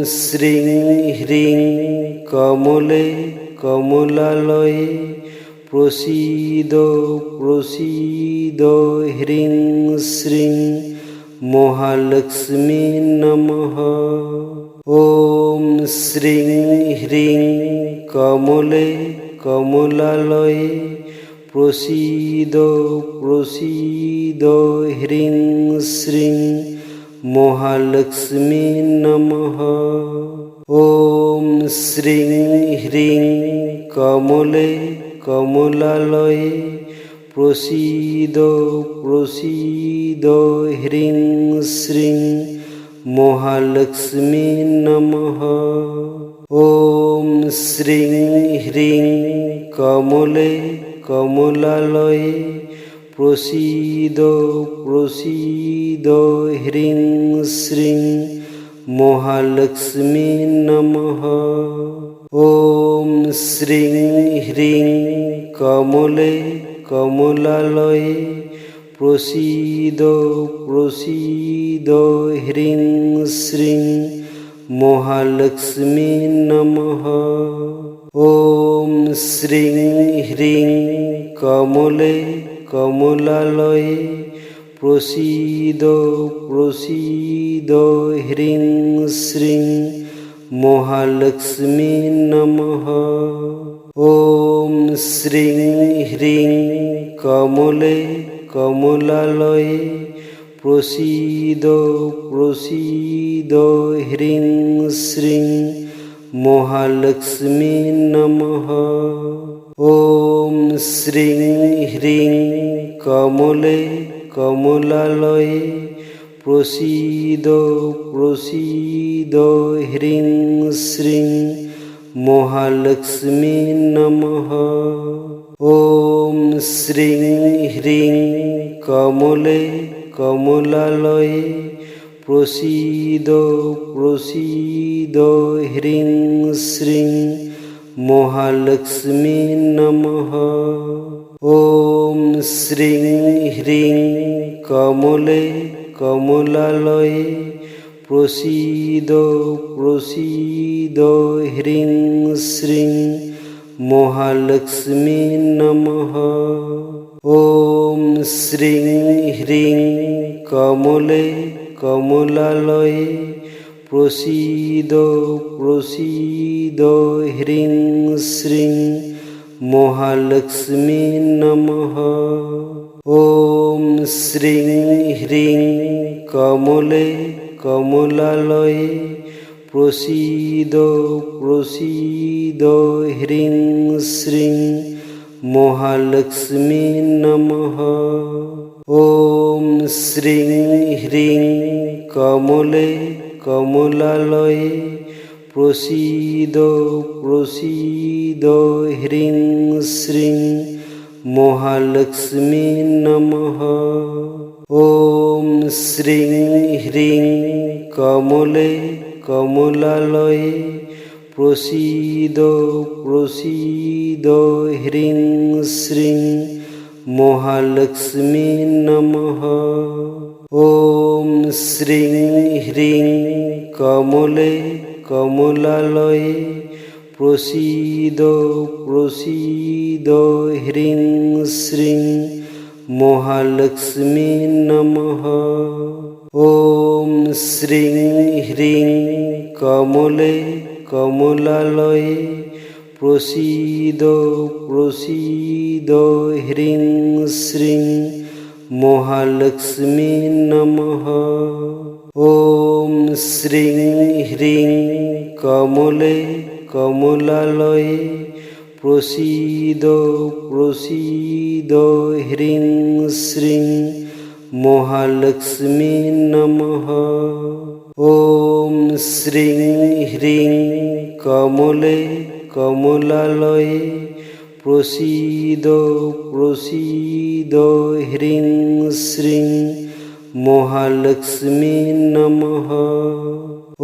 শ্রীং হ্রিং কমলে কমলালয়ে প্রসীদ প্রসীদ হ্রিং শ্রীং মহালক্ষ্মী নমঃ। ওম শ্রীং হ্রিং কমলে কমলালয়ে প্রসীদ প্রসীদ হ্রিং শ্রীং মহালক্ষ্মী নমঃ। ওম শ্রীং হ্রিং কমলে কমলালয়ে প্রসীদ প্রসীদ হ্রিং শ্রীং মহালক্ষ্মী নমঃ। ওম শ্রীং হ্রিং কমলে কমলালয়ে প্রসীদ প্রসীদ হ্রিং শ্রীং মহালক্ষ্মী নমঃ। ওম শ্রীং হ্রিং কমলে কমলালয়ে প্রসীদ প্রসীদ হ্রিং শ্রীং মহালক্ষ্মী নমঃ। ওম শ্রীং হ্রিং কমলে কমলালয়ে প্রসীদ প্রসীদ হ্রিং শ্রীং মহালক্ষ্মী নমঃ। ওম শ্রীং হ্রিং কমলে কমলালয়ে প্রসীদ প্রসীদ হ্রিং শ্রীং মহালক্ষ্মী নমঃ। ওম শ্রীং হ্রিং কমলে কমলালয়ে প্রসীদ প্রসীদ হ্রিং শ্রীং মহালক্ষ্মী নমঃ। ওম শ্রীং হ্রিং কমলে কমলালয়ে প্রসীদ প্রসীদ হ্রিং শ্রীং মহালক্ষ্মী নমঃ। ওম শ্রীং হ্রিং কমলে কমলালয়ে প্রসীদ প্রসীদ হ্রিং শ্রীং মহালক্ষ্মী নমঃ। ওম শ্রীং হ্রিং কমলে কমলালয়ে প্রসীদ প্রসীদ হ্রিং শ্রীং মহালক্ষ্মী নমঃ। ওম শ্রীং হ্রিং কমলে কমলালয়ে প্রসীদ প্রসীদ হ্রিং শ্রীং মহালক্ষ্মী নমঃ। ওম শ্রীং হ্রিং কমলে কমলালয়ে প্রসীদ প্রসীদ হ্রিং শ্রীং মহালক্ষ্মী নমঃ। ওম শ্রীং হ্রিং কমলে কমলালয়ে প্রসীদ প্রসীদ হ্রিং শ্রীং মহালক্ষ্মী নমঃ। ওম শ্রীং হ্রিং কমলে কমলালয়ে প্রসীদ প্রসীদ হ্রিং শ্রীং মহালক্ষ্মী নমঃ। ওম শ্রীং হ্রিং কমলে কমলালয়ে প্রসীদ প্রসীদ হ্রিং শ্রীং মহালক্ষ্মী নমঃ। ওম শ্রীং হ্রিং কমলে কমলালয়ে প্রসীদ প্রসীদ হ্রিং শ্রীং মহালক্ষ্মী নমঃ। ওম শ্রীং হ্রিং কমলে কমলালয়ে প্রসীদ প্রসীদ হ্রিং শ্রীং মহালক্ষ্মী নমঃ।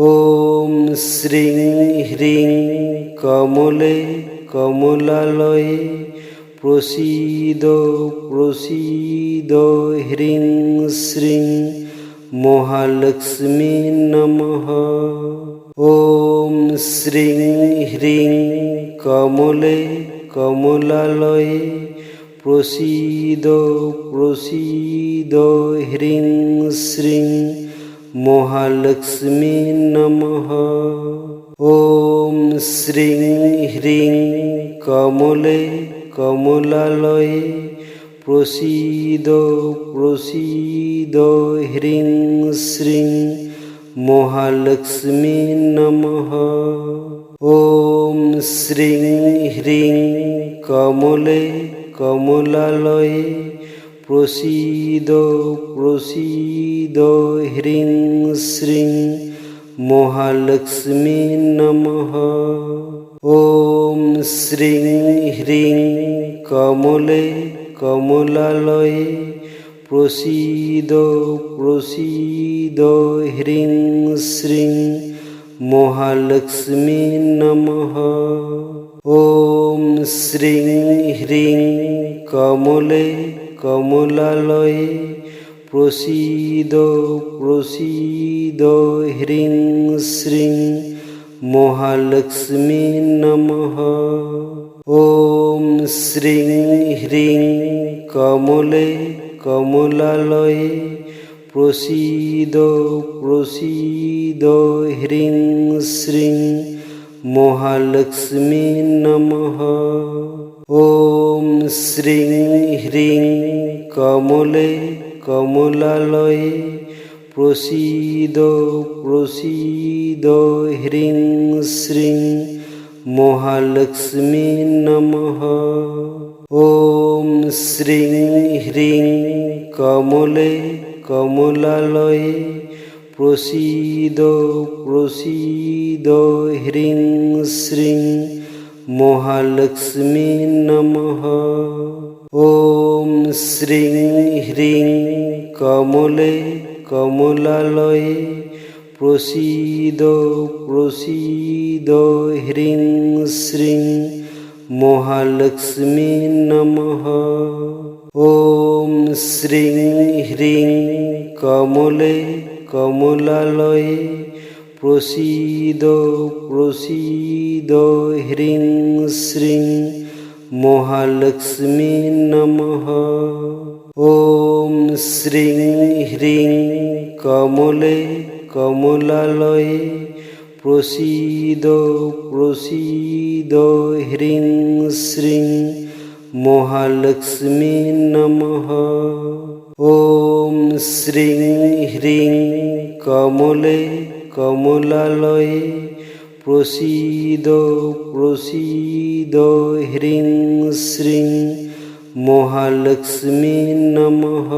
ওম শ্রীং হ্রিং কমলে কমলালয়ে প্রসীদ প্রসীদ হ্রিং শ্রীং মহালক্ষ্মী নমঃ। ॐ श्रीं ह्रीं कमले कमलालये प्रसीद प्रसीद ह्रीं श्रीं महालक्ष्मी नमः। ॐ श्रीं ह्रीं कमले कमलालये प्रसीद प्रसीद ह्रीं श्रीं महालक्ष्मी नमः। ॐ श्रीं ह्रीं कमले कमलालये प्रसीद प्रसीद ह्रीं श्रीं महालक्ष्मी नमः। ॐ श्रीं ह्रीं कमले कमलालये प्रसीद प्रसीद ह्रीं श्रीं महालक्ष्मी नमः। ॐ श्रीं ह्रीं कमले कमलालये प्रसीद प्रसीद ह्रीं श्रीं महालक्ष्मी नमः। ॐ श्रीं ह्रीं कमले कमलालये प्रसीद प्रसीद ह्रीं श्रीं महालक्ष्मी नमः। ॐ श्रीं ह्रीं कमले कमलालये प्रसीद प्रसीद ह्रीं श्रीं महालक्ष्मी नमः। ॐ श्रीं ह्रीं कमले कमलालये प्रसीद प्रसीद ह्रीं श्रीं महालक्ष्मी नमः। ॐ श्रीं ह्रीं कमले कमलालये प्रसीद प्रसीद ह्रीं श्रीं महालक्ष्मी नमः। ॐ श्रीं ह्रीं कमले कमलालये प्रसीद प्रसीद ह्रीं श्रीं महालक्ष्मी नमः। ॐ श्रीं ह्रीं कमले कमलालये प्रसीद प्रसीद ह्रीं श्रीं महालक्ष्मी नमः। ॐ श्रीं ह्रीं कमले कमलालये प्रसीद प्रसीद ह्रीं श्रीं महालक्ष्मी नमः।